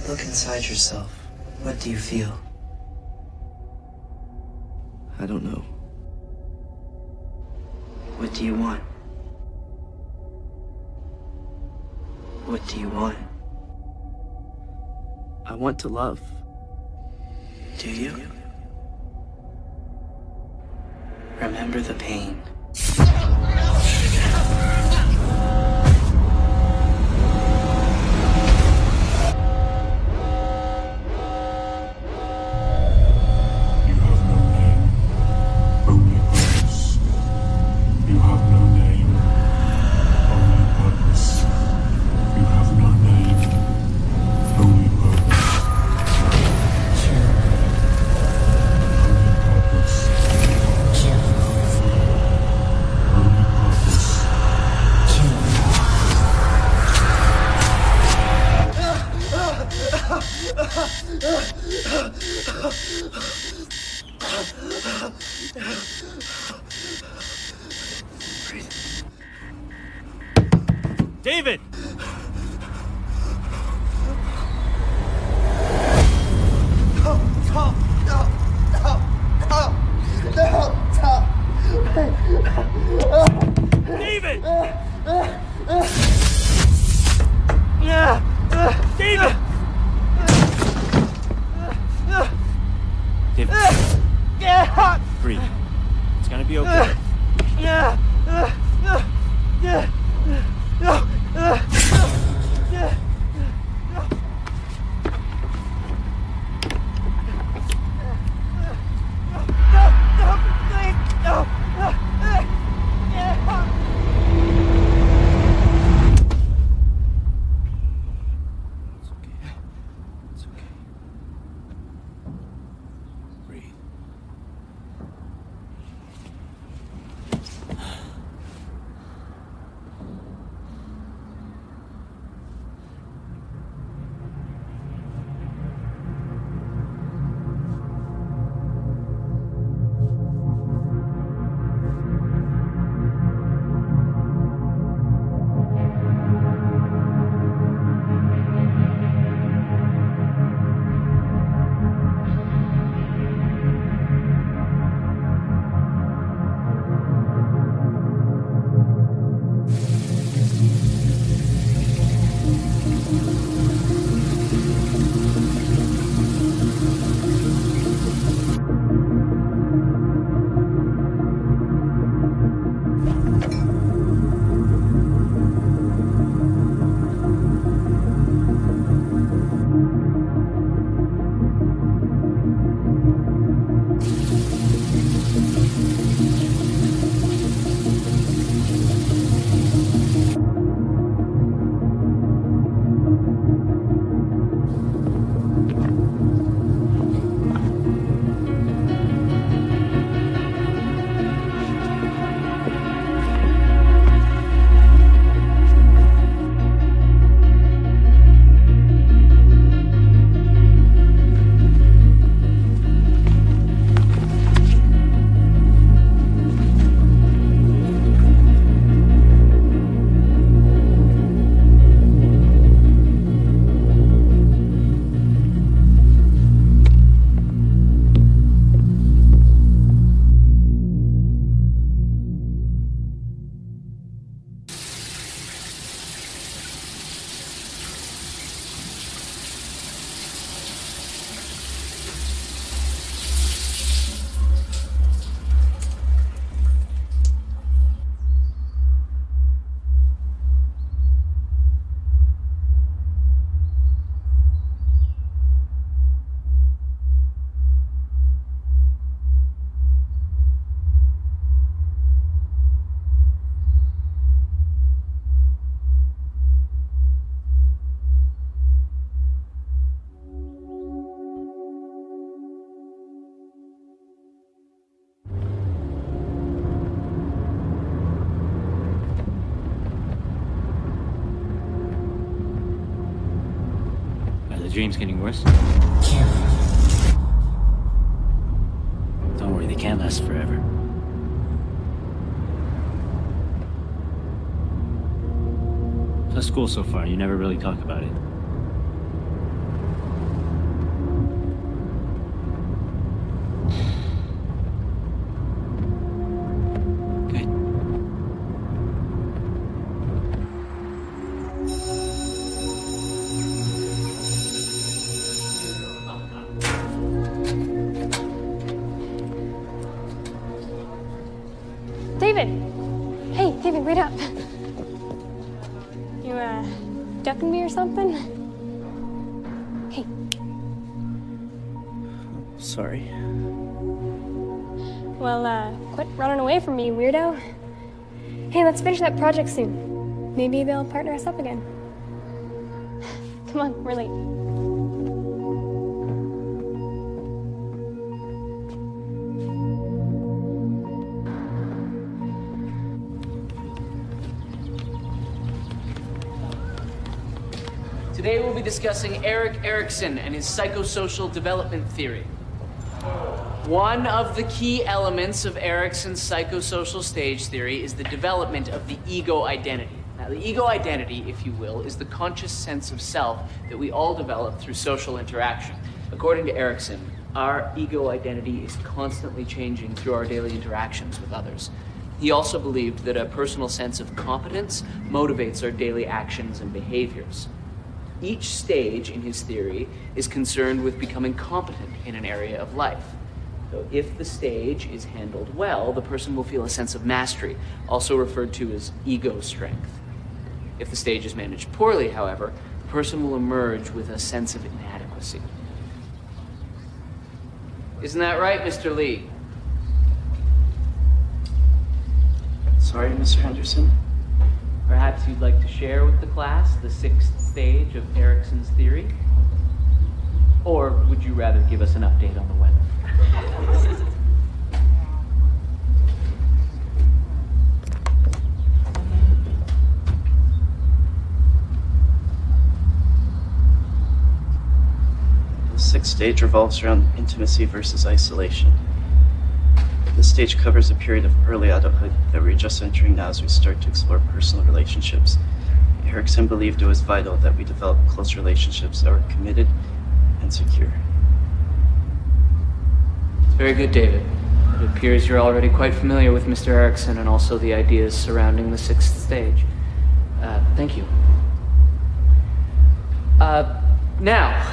Look inside yourself. What do you feel? I don't know. What do you want? What do you want? I want to love. Do you? Remember the pain. David! David! David! David, breathe. It's gonna be okay. dream's getting worse? Don't worry, they can't last forever. How's school so far? You never really talk about it. ducking me or something? Hey. Sorry. Well, quit running away from me, weirdo. Hey, let's finish that project soon. Maybe they'll partner us up again. Come on, we're late. Today we'll be discussing Erik Erikson and his psychosocial development theory. One of the key elements of Erikson's psychosocial stage theory is the development of the ego identity. Now, the ego identity, if you will, is the conscious sense of self that we all develop through social interaction. According to Erikson, our ego identity is constantly changing through our daily interactions with others. He also believed that a personal sense of competence motivates our daily actions and behaviors. Each stage in his theory is concerned with becoming competent in an area of life. So if the stage is handled well, the person will feel a sense of mastery, also referred to as ego strength. If the stage is managed poorly, however, the person will emerge with a sense of inadequacy. Isn't that right, Mr. Lee? Sorry, Mr. Henderson. Perhaps you'd like to share with the class the 6th stage of Erikson's theory? Or would you rather give us an update on the weather? The 6th stage revolves around intimacy versus isolation. This stage covers a period of early adulthood that we're just entering now as we start to explore personal relationships. Erikson believed it was vital that we develop close relationships that were committed and secure. Very good, David. It appears you're already quite familiar with Mr. Erikson and also the ideas surrounding the 6th stage. Thank you. Now.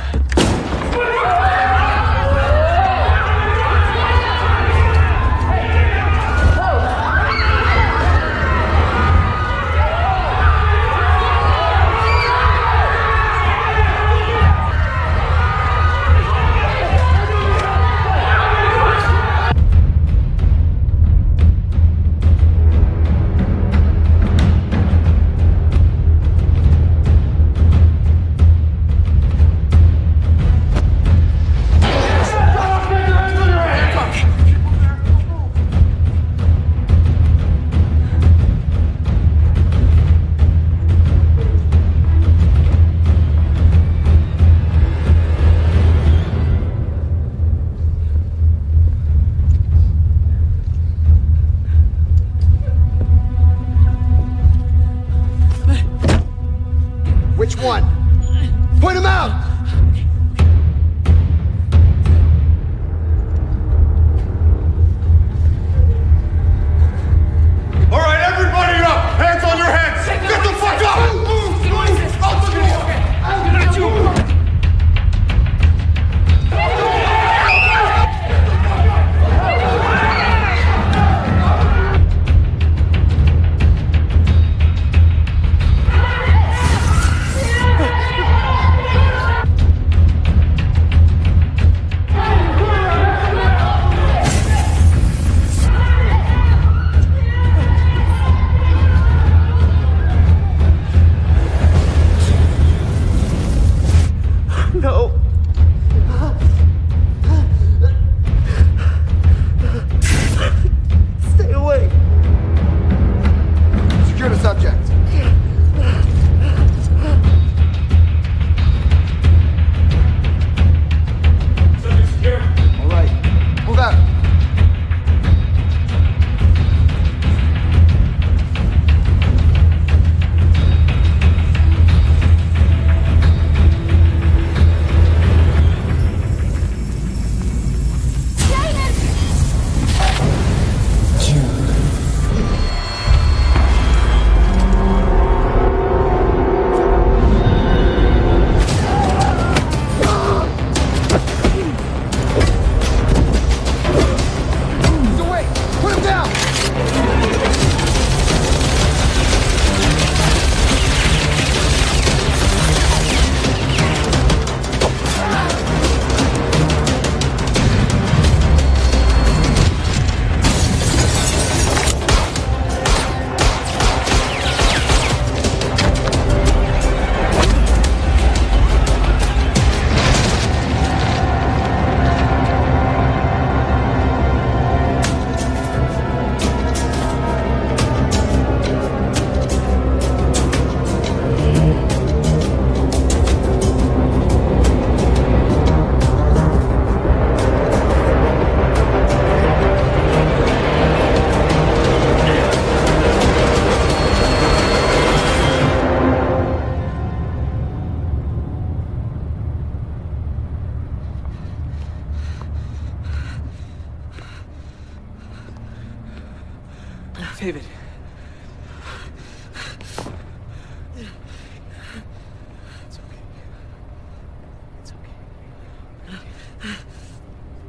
Which one? Point him out! All right, everybody up! Hands on your heads! Get the fuck up! Out the door! Get you!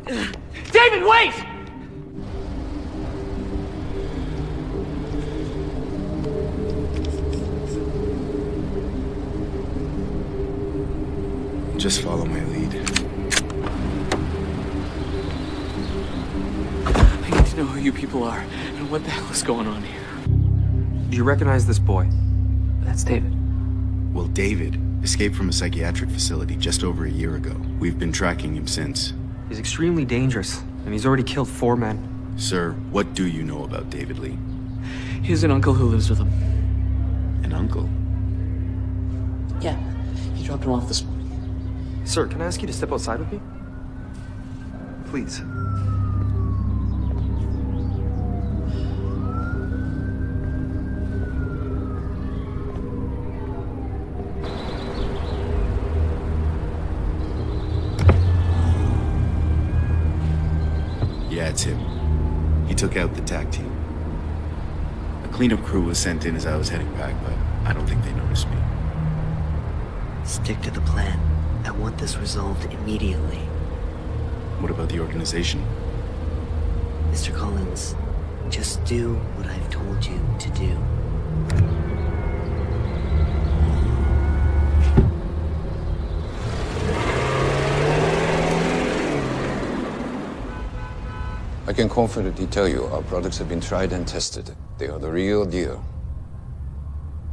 David, wait! Just follow my lead. I need to know who you people are and what the hell is going on here. Do you recognize this boy? That's David. Well, David escaped from a psychiatric facility just over a year ago. We've been tracking him since. He's extremely dangerous, and he's already killed 4 men. Sir, what do you know about David Lee? He has an uncle who lives with him. An uncle? Yeah, he dropped him off this morning. Sir, can I ask you to step outside with me? Please. Yeah, it's him. He took out the TAC team. A cleanup crew was sent in as I was heading back, but I don't think they noticed me. Stick to the plan. I want this resolved immediately. What about the organization? Mr. Collins, just do what I've told you to do. I can confidently tell you our products have been tried and tested. They are the real deal.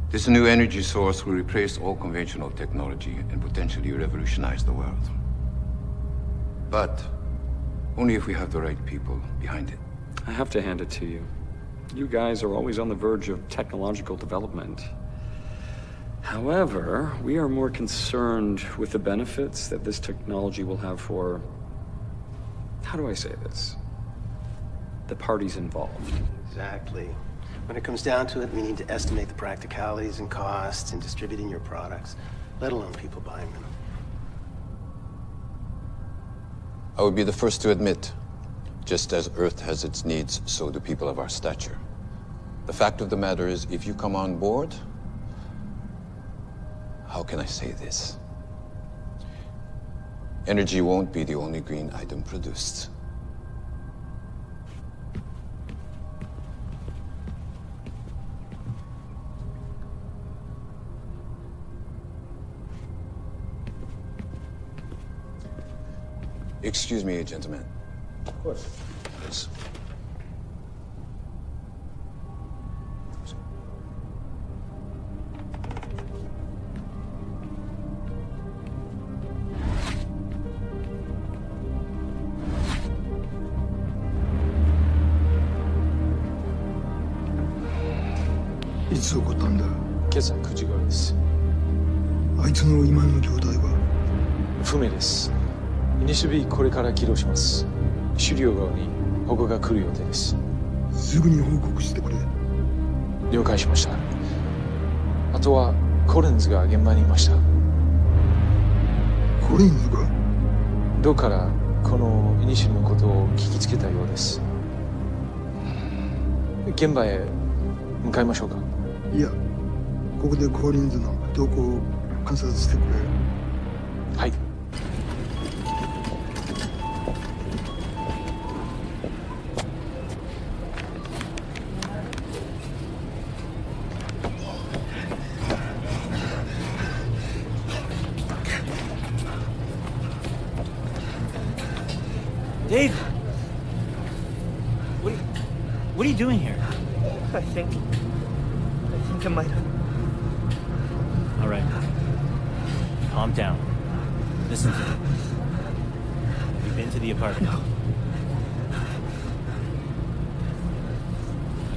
This new energy source will replace all conventional technology and potentially revolutionize the world. But only if we have the right people behind it. I have to hand it to you. You guys are always on the verge of technological development. However, we are more concerned with the benefits that this technology will have for... How do I say this? The parties involved. Exactly. When it comes down to it, we need to estimate the practicalities and costs in distributing your products, let alone people buying them. I would be the first to admit, just as Earth has its needs, so do people of our stature. The fact of the matter is, if you come on board, how can I say this? Energy won't be the only green item produced. Excuse me, gentlemen. Of course. Please.いつ起こったんだ？今朝9時頃です。あいつの今の状態は？不明です。イニシビこれから起動します。狩猟側に報告が来る予定です。すぐに報告してくれ。了解しました。あとはコリンズが現場にいました。コリンズが？どうからこのイニシルのことを聞きつけたようです。現場へ向かいましょうか。いや、ここでコリンズの動向を観察してくれ。はい。Dave! What are you doing here? I think I might have... All right. Calm down. Listen to me. Have you been to the apartment? No.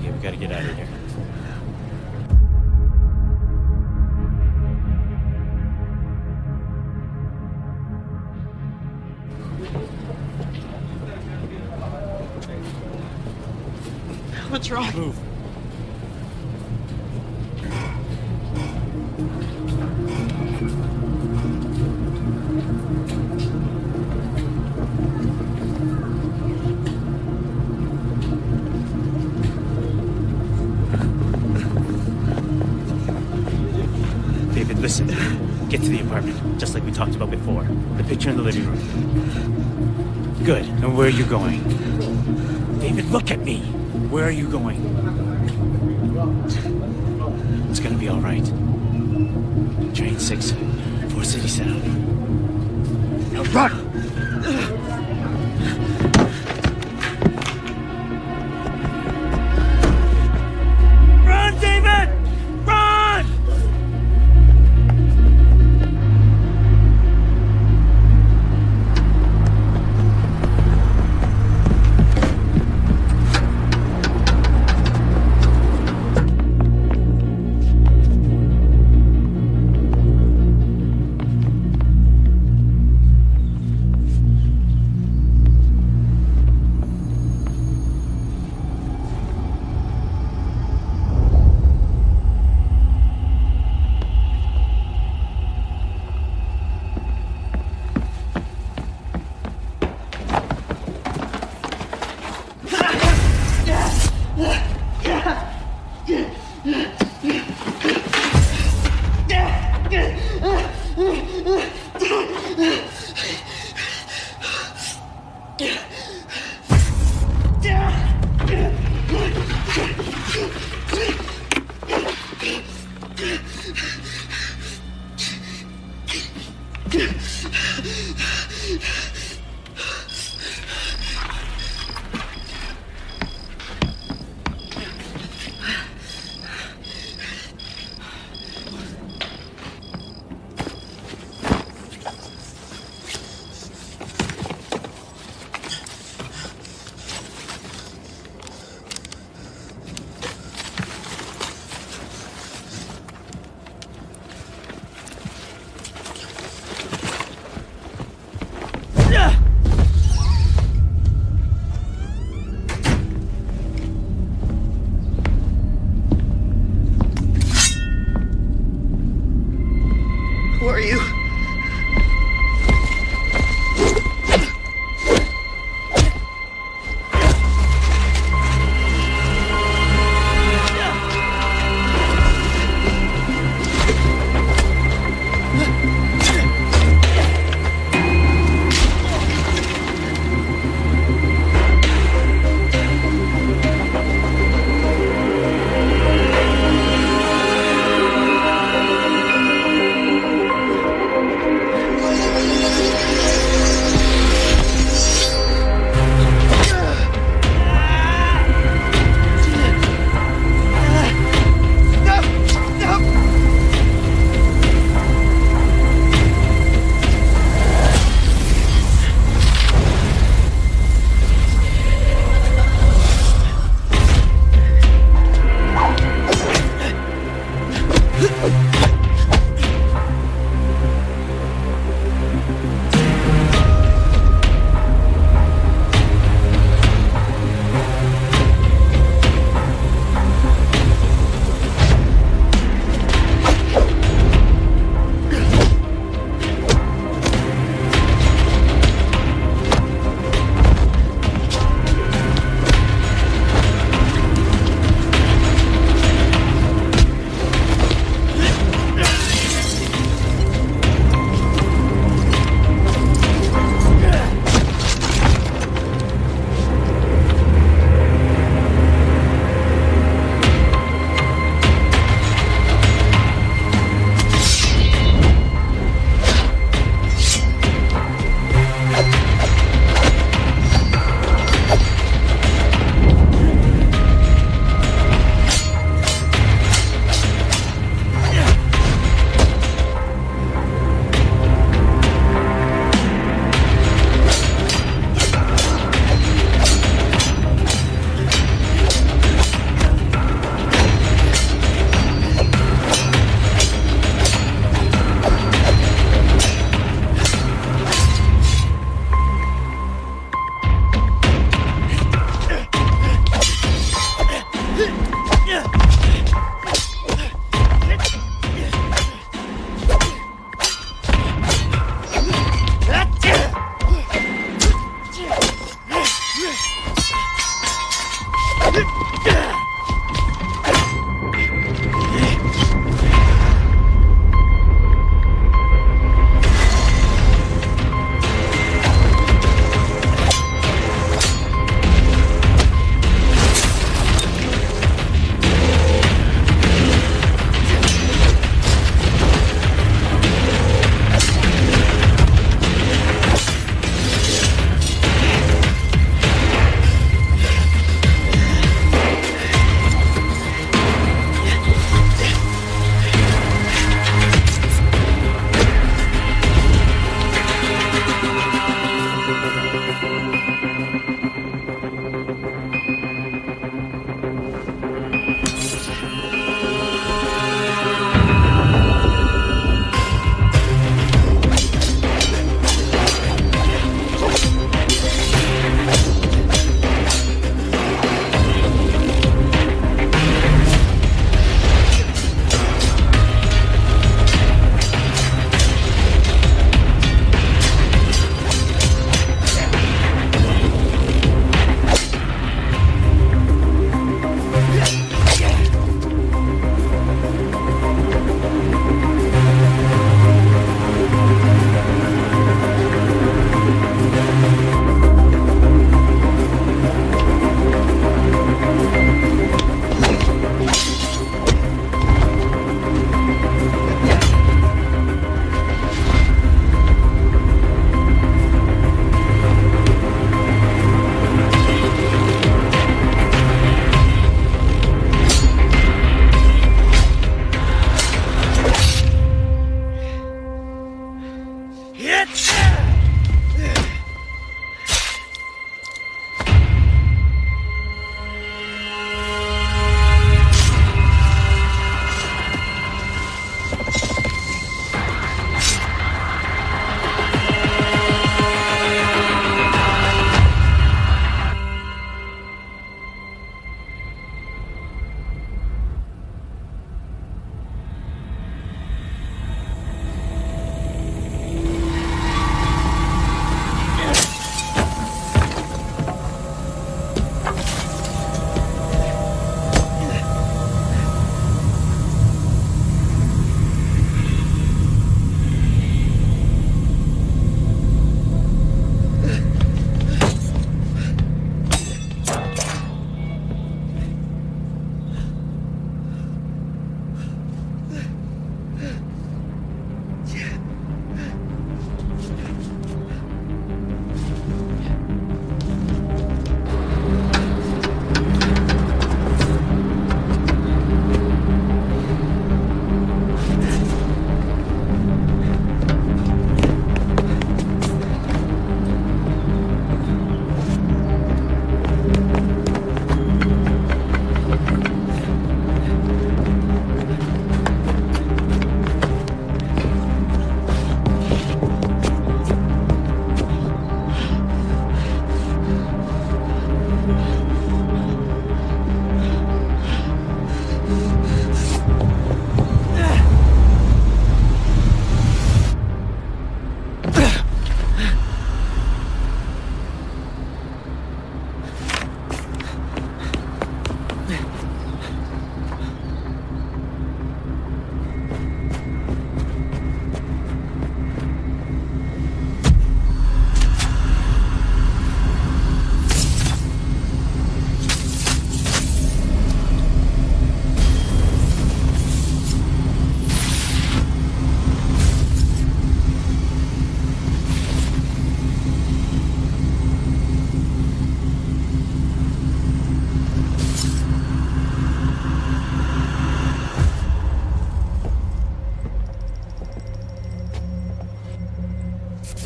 Okay, we gotta get out of here. What's wrong? Move. David, listen. Get to the apartment, just like we talked about before. The picture in the living room. Good. And where are you going? David, look at me. Where are you going? It's gonna be all right. Train 6, 4 City Sound. Now run! Run, David! Run! Who are you?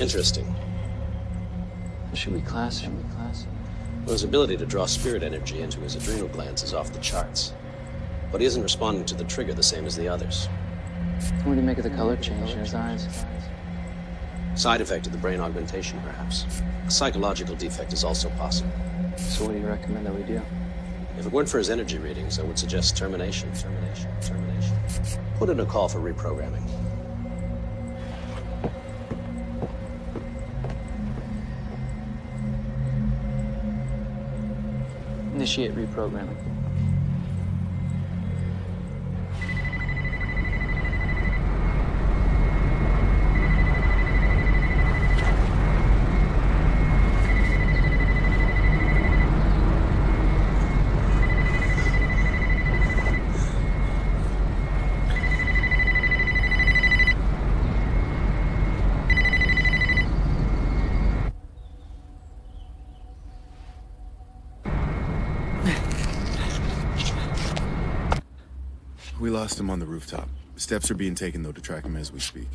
Interesting. Should we class him? Well, his ability to draw spirit energy into his adrenal glands is off the charts. But he isn't responding to the trigger the same as the others. What do you make of the color change in his eyes? Side effect of the brain augmentation, perhaps. A psychological defect is also possible. So what do you recommend that we do? If it weren't for his energy readings, I would suggest termination. Put in a call for reprogramming. Initiate reprogramming. We lost him on the rooftop. Steps are being taken, though, to track him as we speak.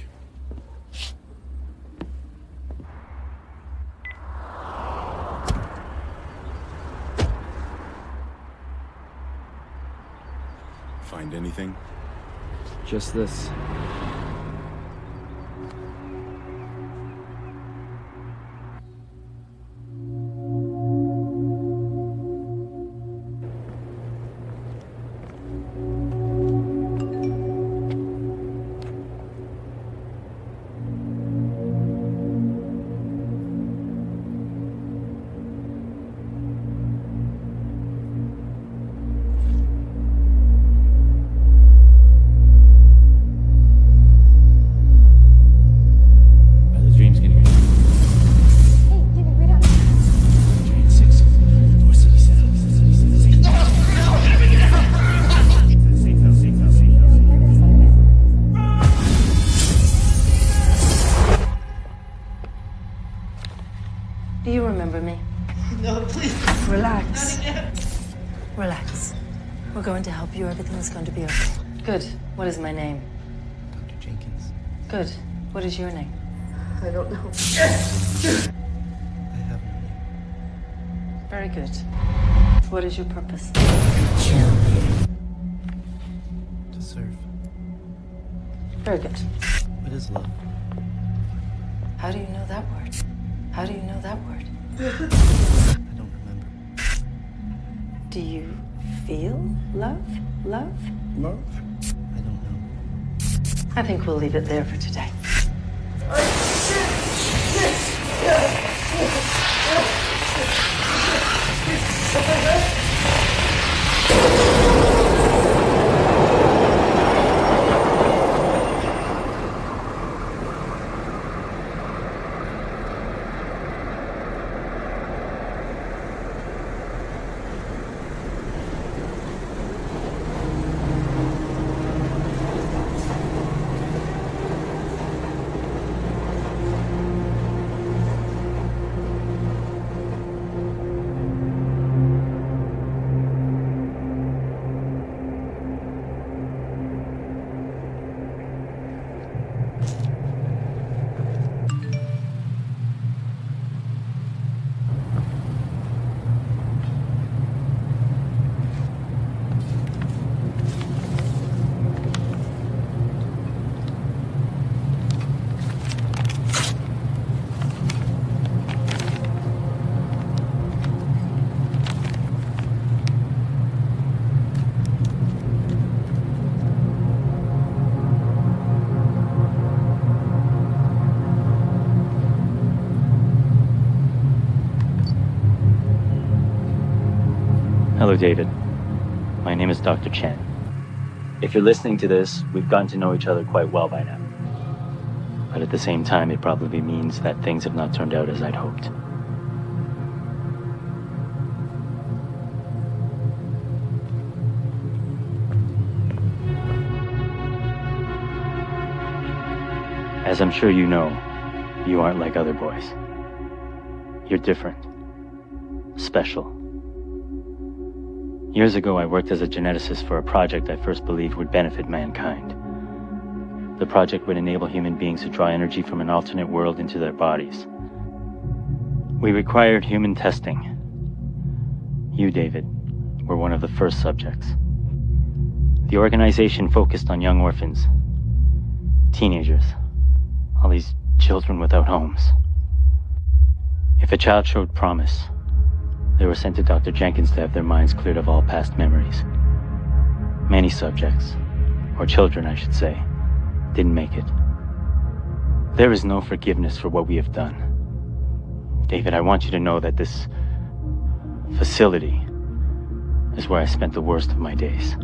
Find anything? Just this. Do you remember me? No, please. Relax. Not again. Relax. We're going to help you. Everything's going to be okay. Good. What is my name? Dr. Jenkins. Good. What is your name? I don't know. I have no name. Very good. What is your purpose? To serve. Very good. What is love? How do you know that word? How do you know that word? I don't remember. Do you feel love? Love? Love? I don't know. I think we'll leave it there for today. Hello, David. My name is Dr. Chen. If you're listening to this, we've gotten to know each other quite well by now. But at the same time, it probably means that things have not turned out as I'd hoped. As I'm sure you know, you aren't like other boys. You're different. Special. Years ago, I worked as a geneticist for a project I first believed would benefit mankind. The project would enable human beings to draw energy from an alternate world into their bodies. We required human testing. You, David, were one of the first subjects. The organization focused on young orphans, teenagers, all these children without homes. If a child showed promise, they were sent to Dr. Jenkins to have their minds cleared of all past memories. Many subjects, or children I should say, didn't make it. There is no forgiveness for what we have done. David, I want you to know that this facility is where I spent the worst of my days.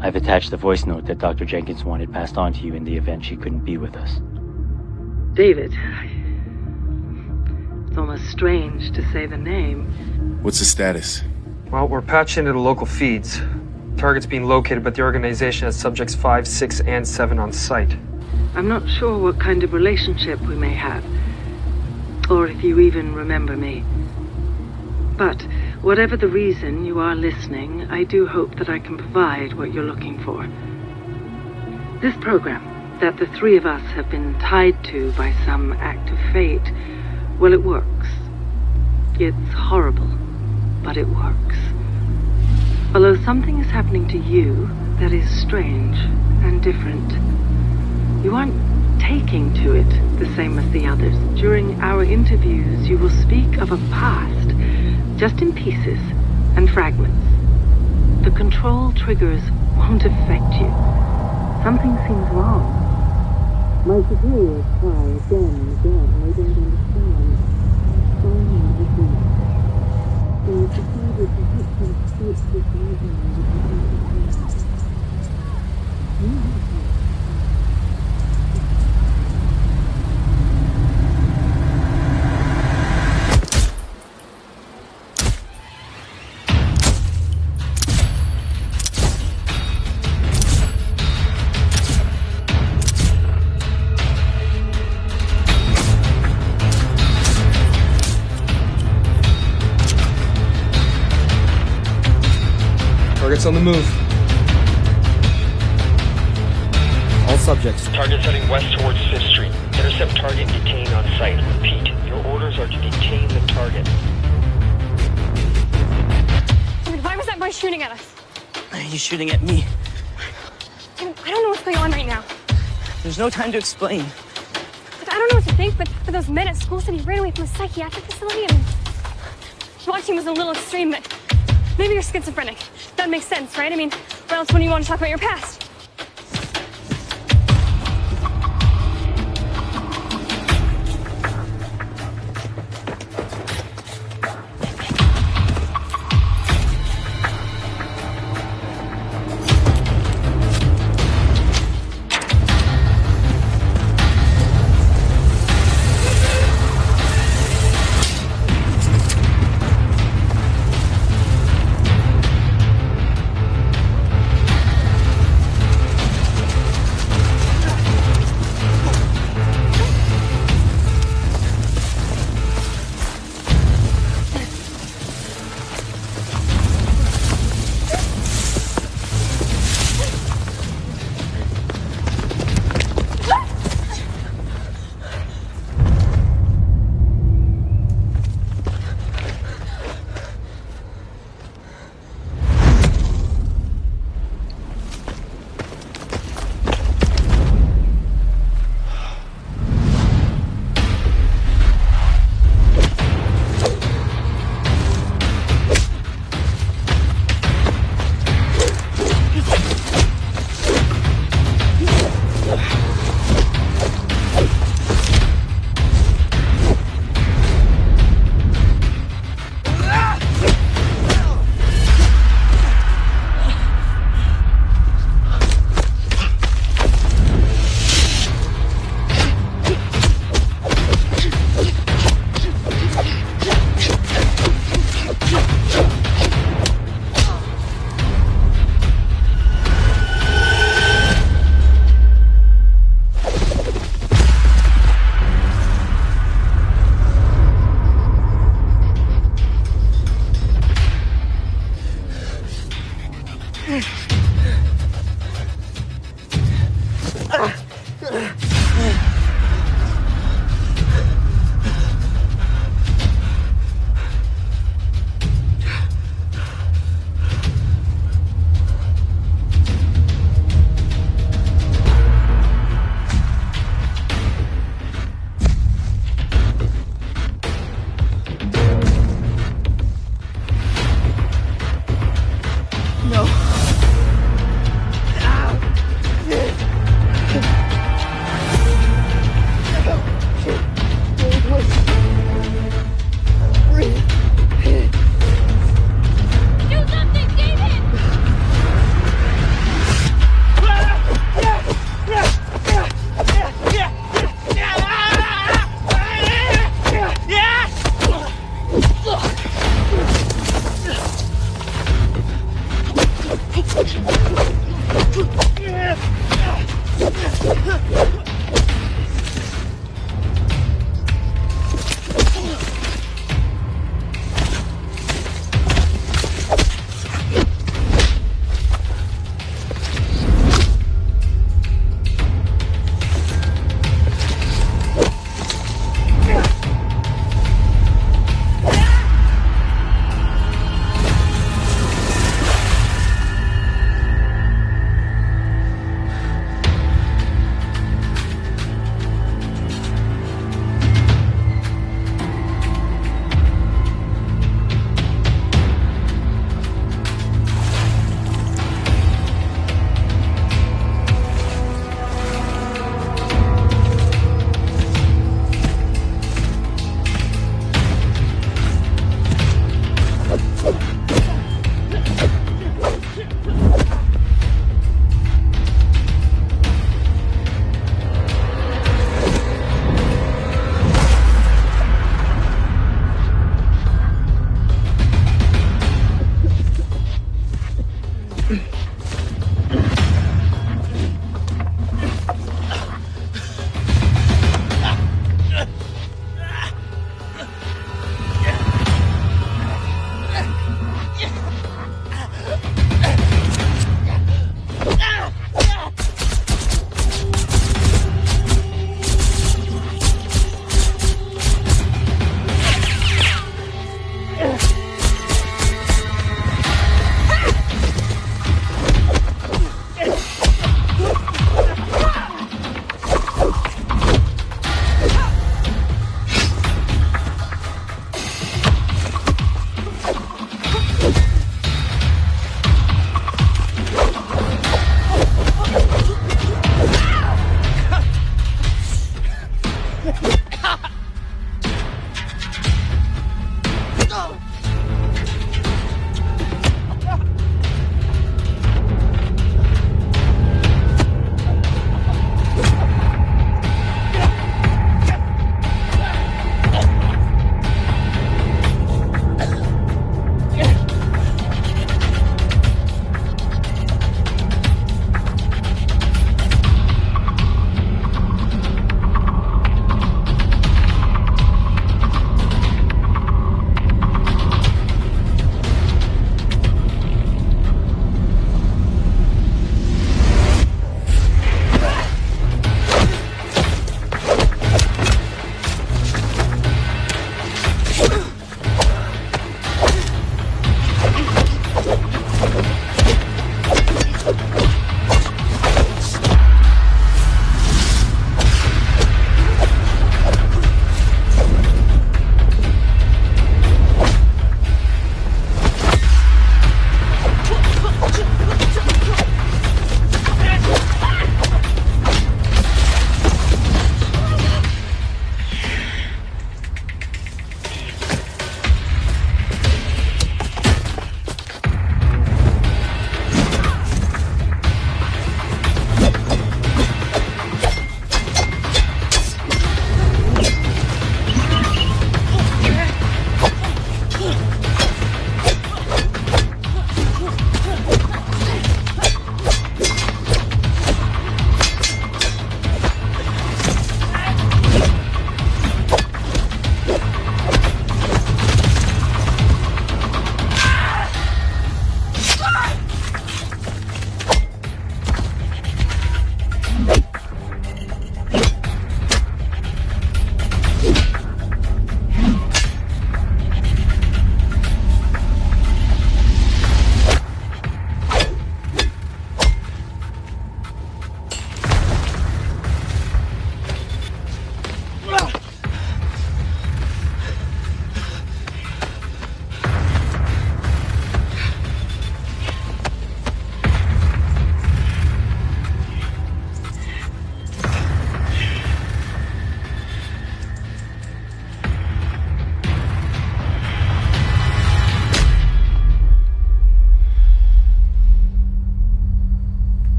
I've attached the voice note that Dr. Jenkins wanted passed on to you in the event she couldn't be with us. David, it's almost strange to say the name. What's the status? Well, we're patched into the local feeds. Target's being located, but the organization has subjects 5, 6, and 7 on site. I'm not sure what kind of relationship we may have, or if you even remember me. But whatever the reason you are listening, I do hope that I can provide what you're looking for. This program that the three of us have been tied to by some act of fate, well, it works. It's horrible, but it works. Although something is happening to you that is strange and different. You aren't taking to it the same as the others. During our interviews, you will speak of a past, just in pieces and fragments. The control triggers won't affect you. Something seems wrong. My superiors try again and again. They don't understand. They decided to hit some state this Target's on the move. All subjects. Target's heading west towards 5th Street. Intercept target and detain on site. Repeat, your orders are to detain the target. Dude, why was that boy shooting at us? He's shooting at me. Dude, I don't know what's going on right now. There's no time to explain. Like, I don't know what to think, but those men at school said he ran away from a psychiatric facility. I mean, watching was a little extreme, but maybe you're schizophrenic. That makes sense, right? I mean, what else when you want to talk about your past?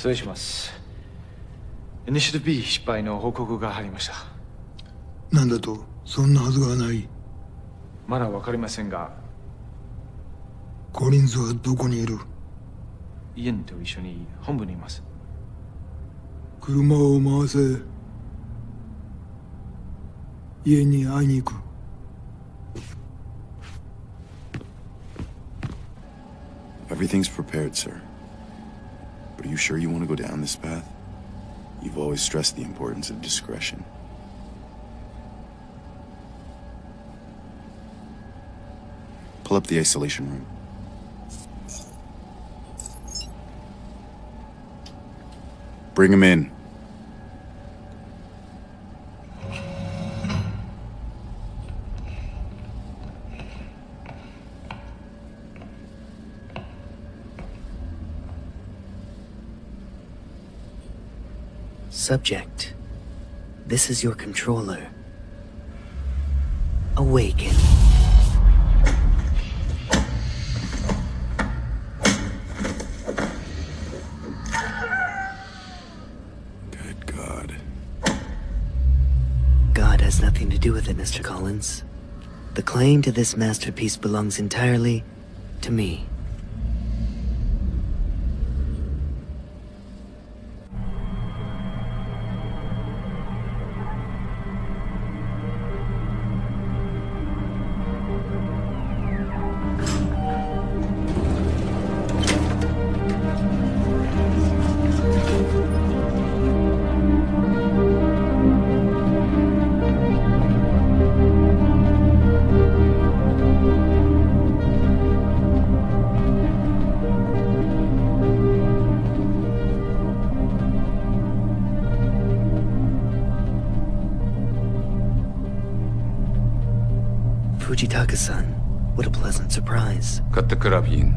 失礼します。イニシアティブ B 失敗の報告が入りました。なんだと？そんなはずがない。まだわかりませんが、コリンズはどこにいる？イエンと一緒に本部にいます。車を回せ。家に会いに行く。Everything's prepared, sir. But are you sure you want to go down this path? You've always stressed the importance of discretion. Pull up the isolation room. Bring him in. Subject, this is your controller. Awaken. Good God. God has nothing to do with it, Mr. Collins. The claim to this masterpiece belongs entirely to me. Fujitaka-san, what a pleasant surprise. Cut the crap, Yin.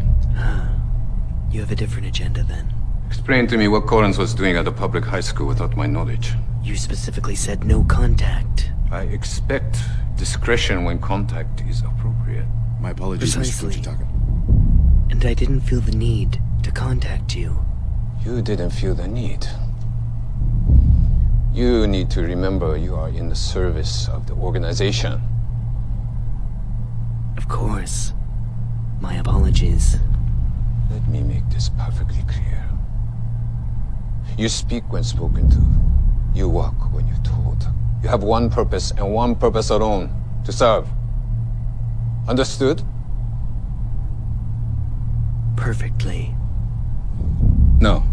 You have a different agenda then. Explain to me what Collins was doing at a public high school without my knowledge. You specifically said no contact. I expect discretion when contact is appropriate. My apologies, Precisely. Mr. Fujitaka. And I didn't feel the need to contact you. You didn't feel the need. You need to remember you are in the service of the organization. Of course. My apologies. Let me make this perfectly clear. You speak when spoken to. You walk when you're told. You have one purpose and one purpose alone: to serve. Understood? Perfectly. No.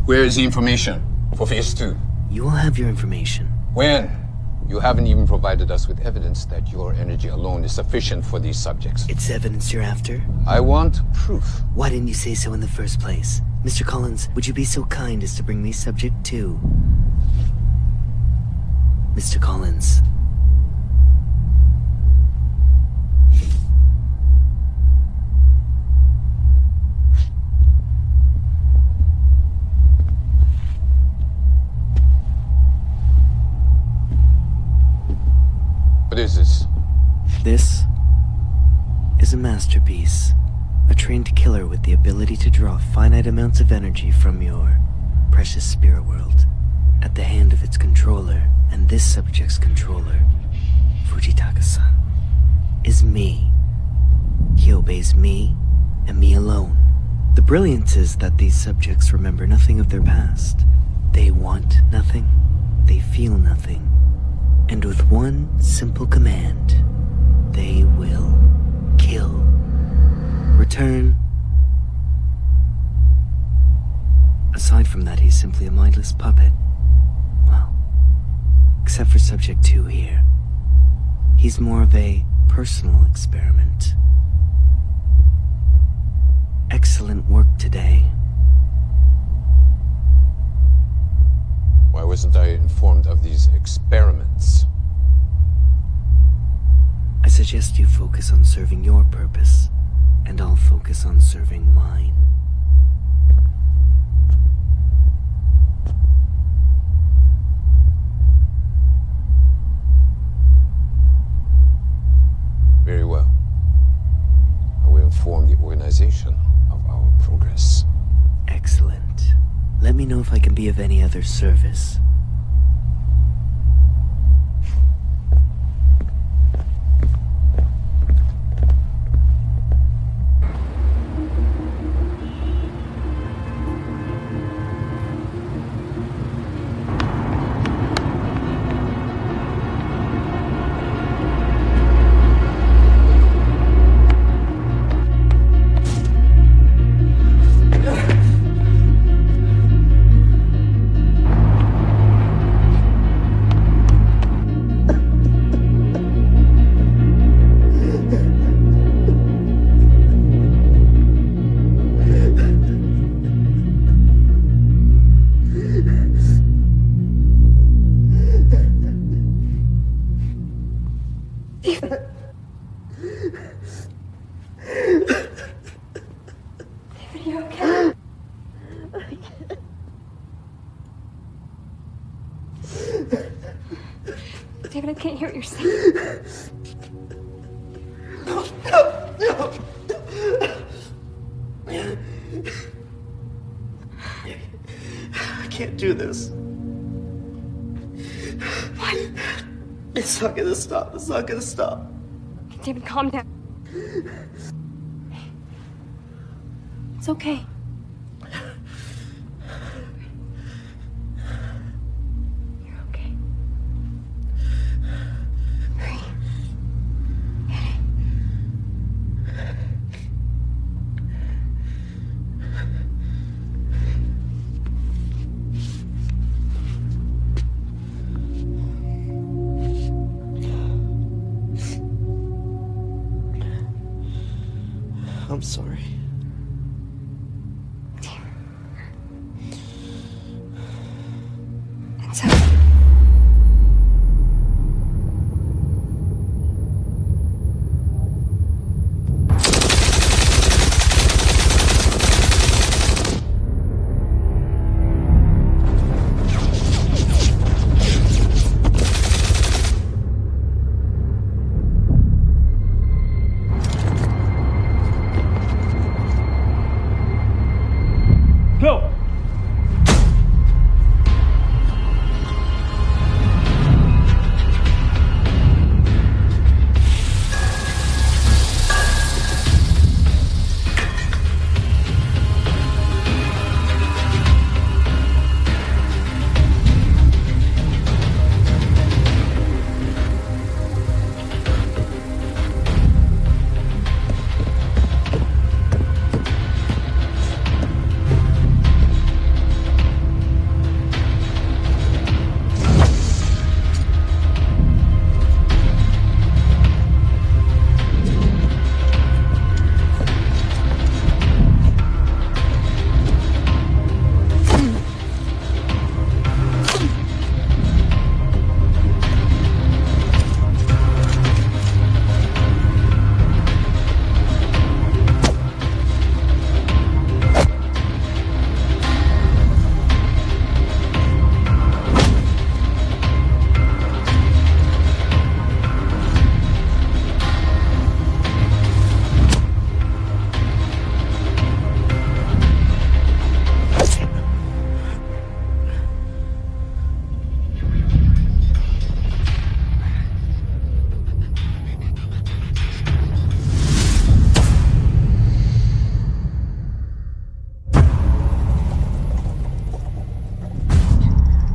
Where is the information for Phase 2? You will have your information. When? You haven't even provided us with evidence that your energy alone is sufficient for these subjects. It's evidence you're after? I want proof. Why didn't you say so in the first place? Mr. Collins, would you be so kind as to bring me subject 2? Mr. Collins. What is this? This is a masterpiece. A trained killer with the ability to draw finite amounts of energy from your precious spirit world at the hand of its controller. And this subject's controller, Fujitaka-san, is me. He obeys me and me alone. The brilliance is that these subjects remember nothing of their past. They want nothing. They feel nothing. And with one simple command, they will kill. Return. Aside from that, he's simply a mindless puppet. Well, except for Subject 2 here. He's more of a personal experiment. Excellent work today. Why wasn't I informed of these experiments? I suggest you focus on serving your purpose, and I'll focus on serving mine. Very well. I will inform the organization of our progress. Excellent. Let me know if I can be of any other service. David, I can't hear what you're saying. I can't do this. What? It's not gonna stop. It's not gonna stop. David, calm down. It's okay. You're okay. Hurry. I'm sorry. It's okay. Go!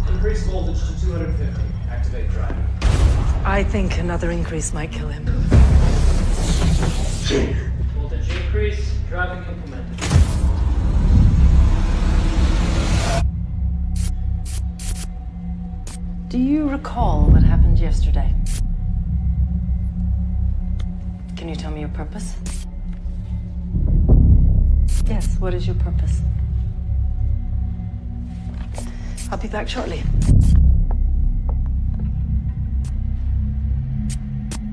Increase voltage to 250. Activate drive. I think another increase might kill him. Voltage increase. Driving implemented. Do you recall what happened yesterday? Can you tell me your purpose? Yes, what is your purpose? I'll be back shortly.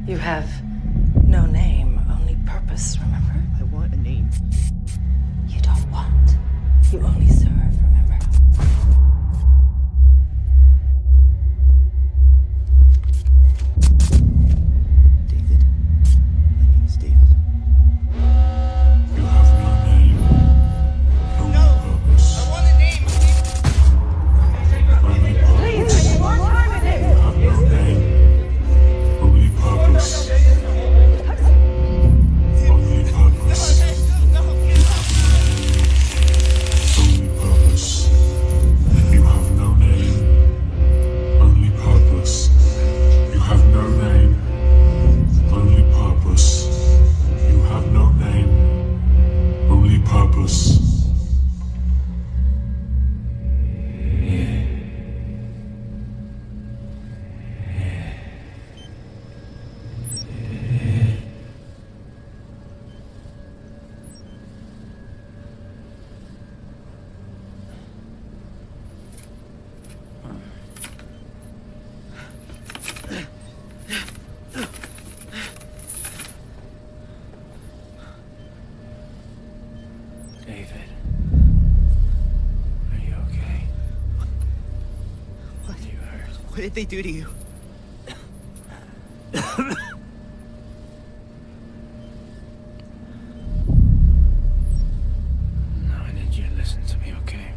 You have no name, only purpose, remember? I want a name. You don't want. You only serve, remember? David. My name is David. You have no name. No purpose. I want a name. What did they do to you? No, I need you to listen to me, okay?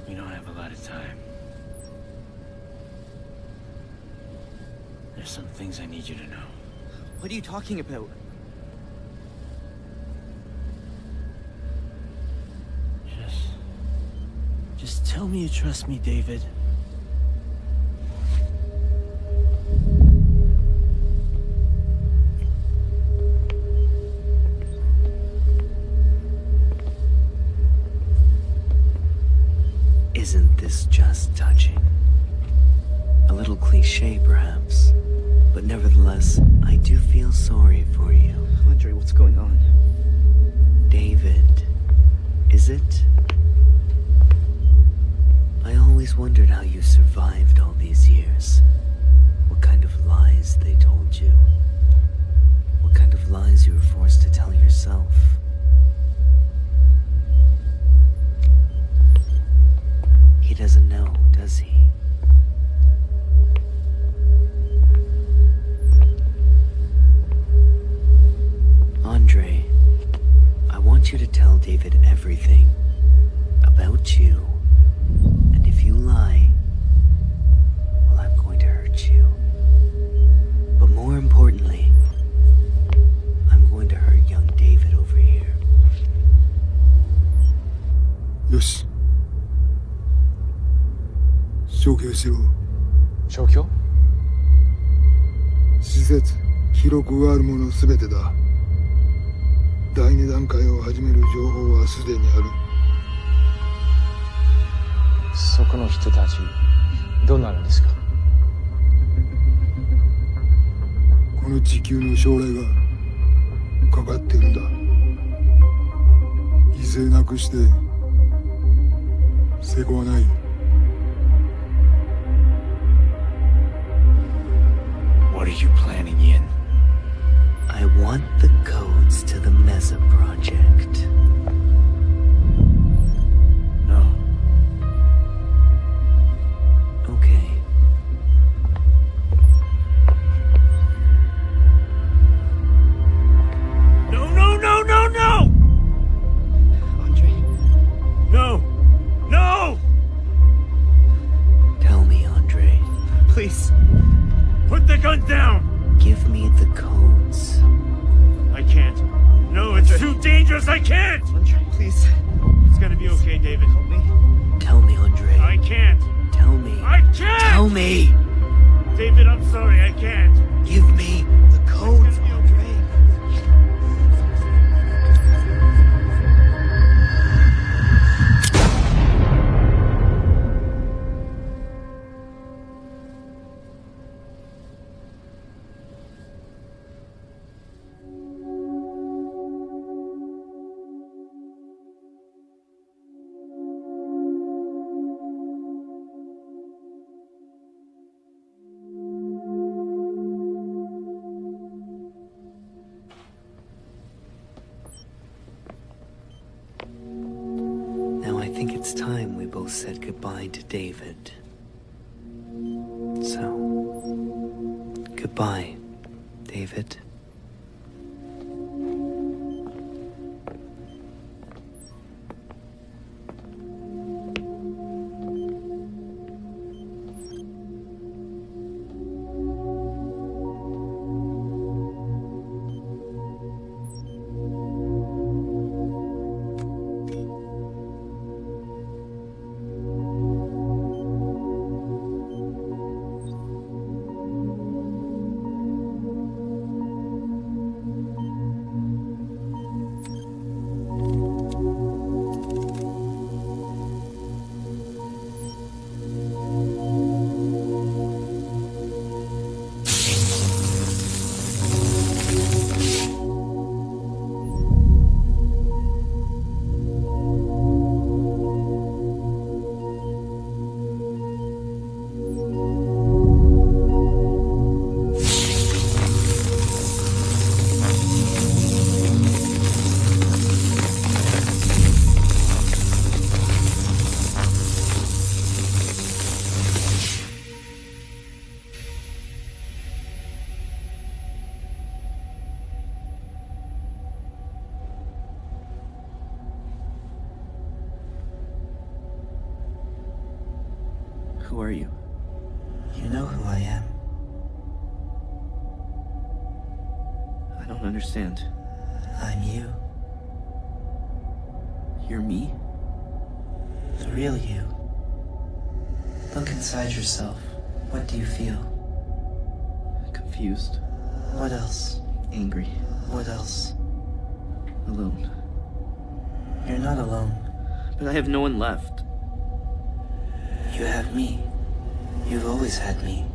We don't have a lot of time. There's some things I need you to know. What are you talking about? Just tell me you trust me, David. Isn't this just touching? A little cliche, perhaps, but nevertheless, I do feel sorry for you. Andre, what's going on? David, is it? I always wondered how you survived all these years. What kind of lies they told you. What kind of lies you were forced to tell yourself. He doesn't know, does he? Andre, I want you to tell David everything about you. And if you lie, well, I'm going to hurt you. But more importantly, I'm going to hurt young David over here. よし。消去しろ。消去？施設、記録があるものすべてだ。第二段階を始める情報はすでにある。そこの人たち、どうなるんですか？この地球の将来がかかってるんだ。犠牲なくして成功はない。What are you planning, Yin? I want the codes to the Mesa project. No. Okay. No, no, no, no, no! Andre? No! No! Tell me, Andre. Please. Put the gun down! Give me the codes. I can't. No, it's too dangerous. I can't! Andre, please. It's gonna be okay, David. Help me. Tell me, Andre. I can't. Tell me. I can't! Tell me! David, I'm sorry. I can't. Give me the codes, Andre. Now I think it's time we both said goodbye to David. So, goodbye, David. Who are you? You know who I am. I don't understand. I'm you. You're me? The real you. Look inside yourself. What do you feel? Confused. What else? Angry. What else? Alone. You're not alone. But I have no one left. You have me. You've always had me.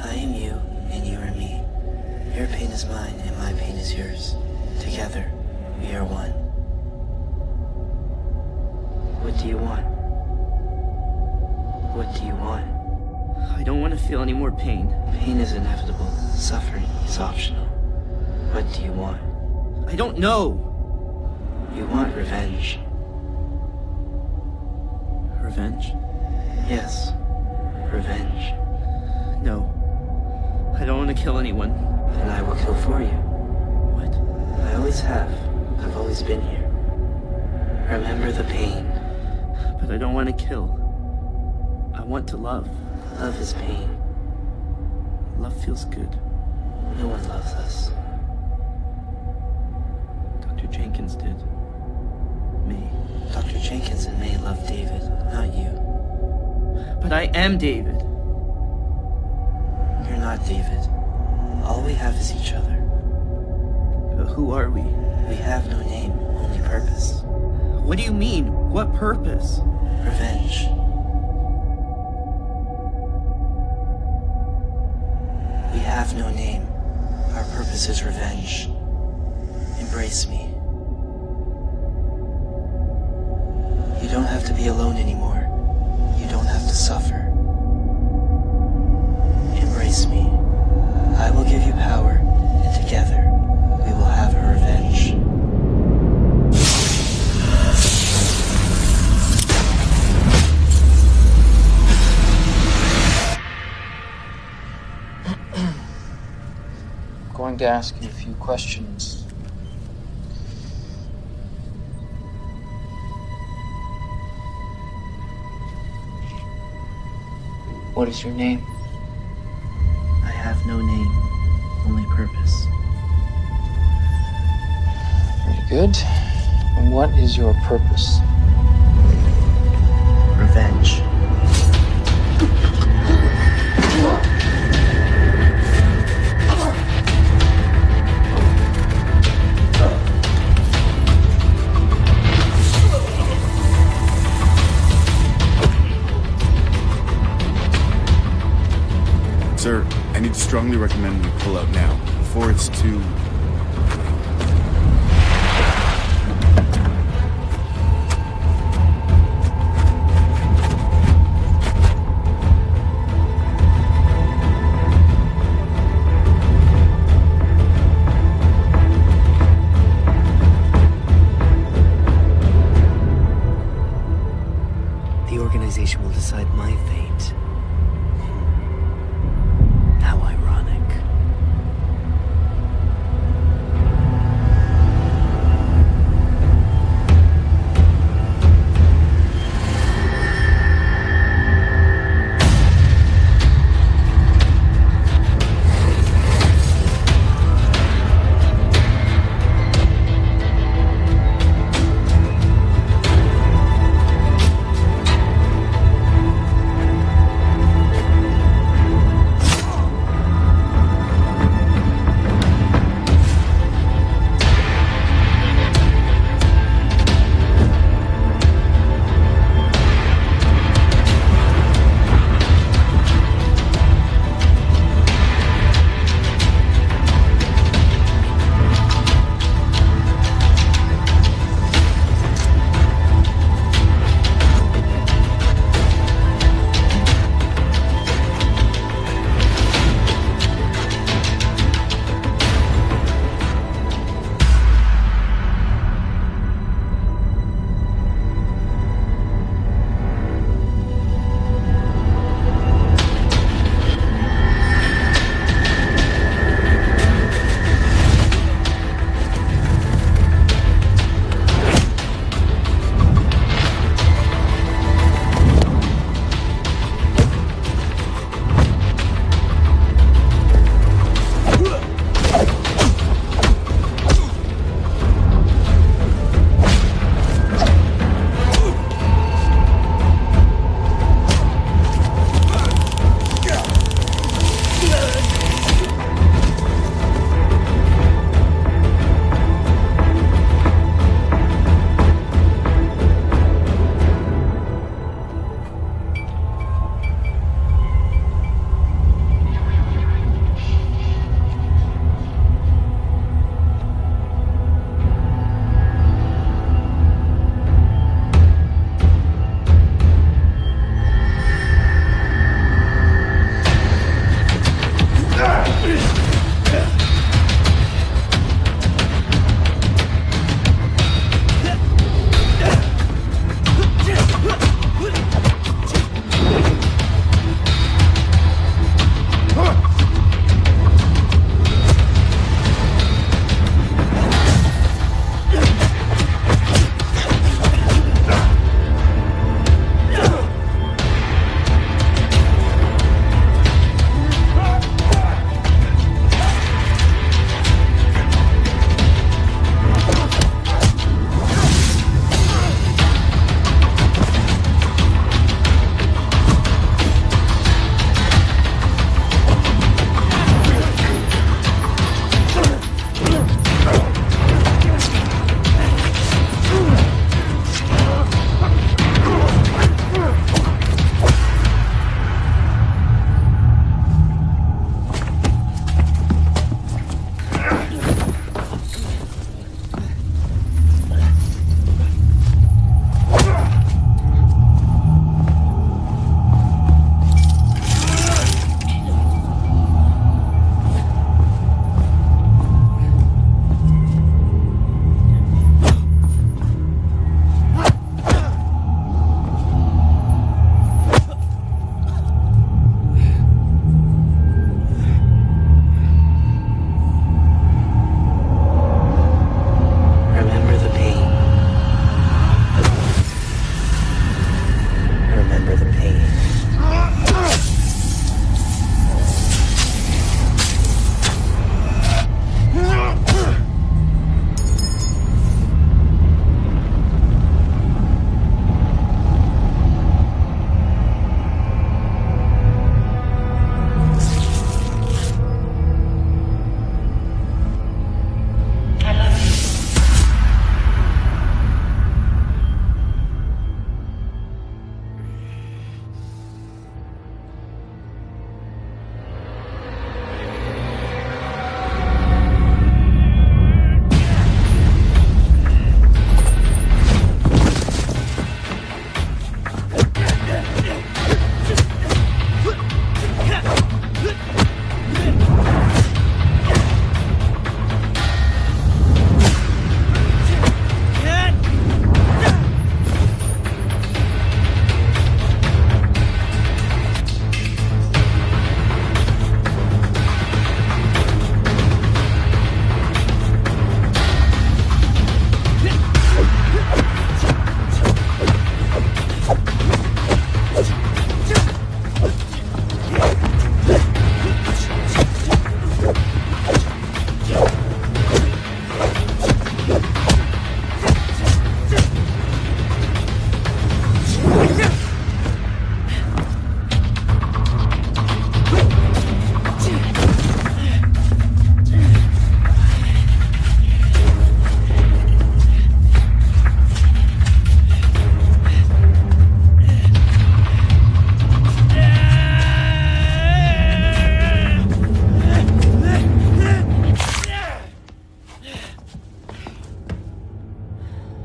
I am you, and you are me. Your pain is mine, and my pain is yours. Together, we are one. What do you want? What do you want? I don't want to feel any more pain. Pain is inevitable. Suffering is optional. What do you want? I don't know. You want revenge. Revenge? Yes. Revenge. No. I don't want to kill anyone. Then I will kill for you. What? I always have. I've always been here. Remember the pain. But I don't want to kill. I want to love. Love is pain. Love feels good. No one loves us. Dr. Jenkins did. May. Dr. Jenkins and May love David, not you. But I am David. You're not David. All we have is each other. But who are we? We have no name, only purpose. What do you mean? What purpose? Revenge. We have no name. Our purpose is revenge. Embrace me. You don't have to be alone anymore. You don't have to suffer. Embrace me. I will give you power, and together, we will have a revenge. I'm going to ask you a few questions. What is your name? I have no name, only purpose. Very good. And what is your purpose? Revenge. Sir, I need to strongly recommend we pull out now, before it's too... The organization will decide my fate. How ironic.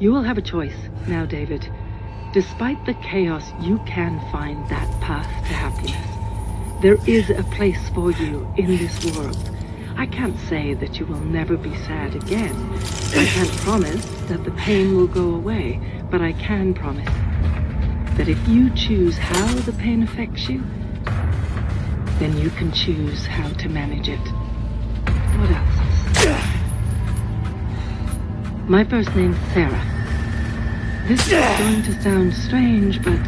You will have a choice now, David. Despite the chaos, you can find that path to happiness. There is a place for you in this world. I can't say that you will never be sad again. I can't promise that the pain will go away, but I can promise that if you choose how the pain affects you, then you can choose how to manage it. What else? My first name's Sarah. This is going to sound strange, but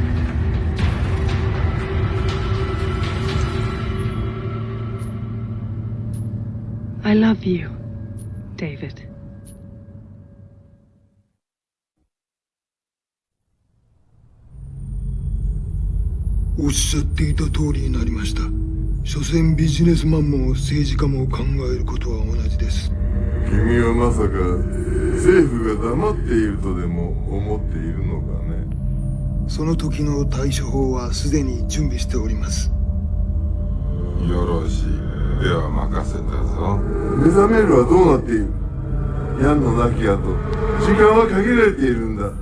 I love you, David. おっしゃっていた通りになりました。所詮ビジネスマンも政治家も考えることは同じです。君はまさか政府が黙っているとでも思っているのかね。その時の対処法はすでに準備しております。よろしい。では任せたぞ。目覚めるはどうなっている？ヤンの亡き後、時間は限られているんだ。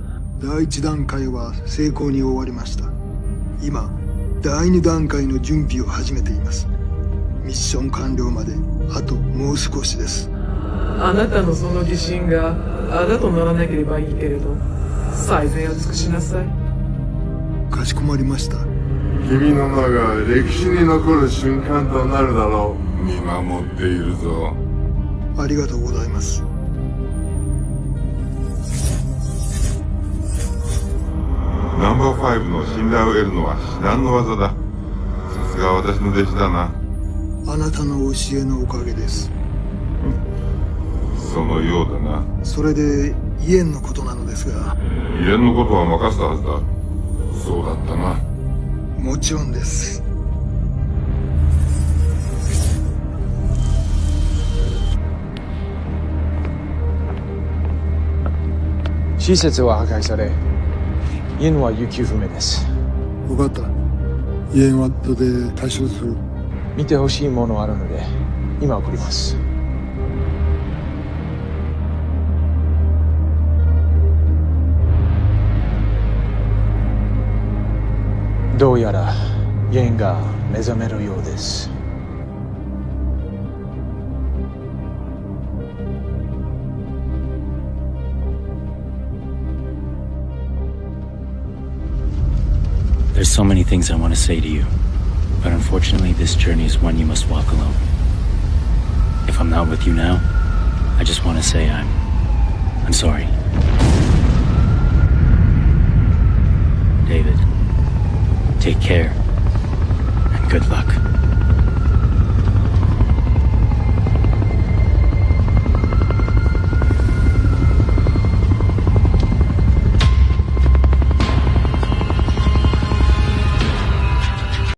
第一段階は成功に終わりました。今、第二段階の準備を始めています。ミッション完了まであともう少しです。あなたのその疑心があだとならなければいいけれど、最善を尽くしなさい。かしこまりました。君の名が歴史に残る瞬間となるだろう。見守っているぞ。ありがとうございます。ナンバー5の信頼を得るのは至難の技だ。さすが私の弟子だな。あなたの教えのおかげです。そのようだな。それでイエンのことなのですが。イエンのことは任せたはずだ。そうだったな。もちろんです。施設は破壊され、イエンは行方不明です。分かった。イエンは後で対処する。見てほしいものあるので、今送ります。どうやらイエンが目覚めるようです。There's so many things I want to say to you, but unfortunately this journey is one you must walk alone. If I'm not with you now, I just want to say I'm sorry. David, take care, and good luck.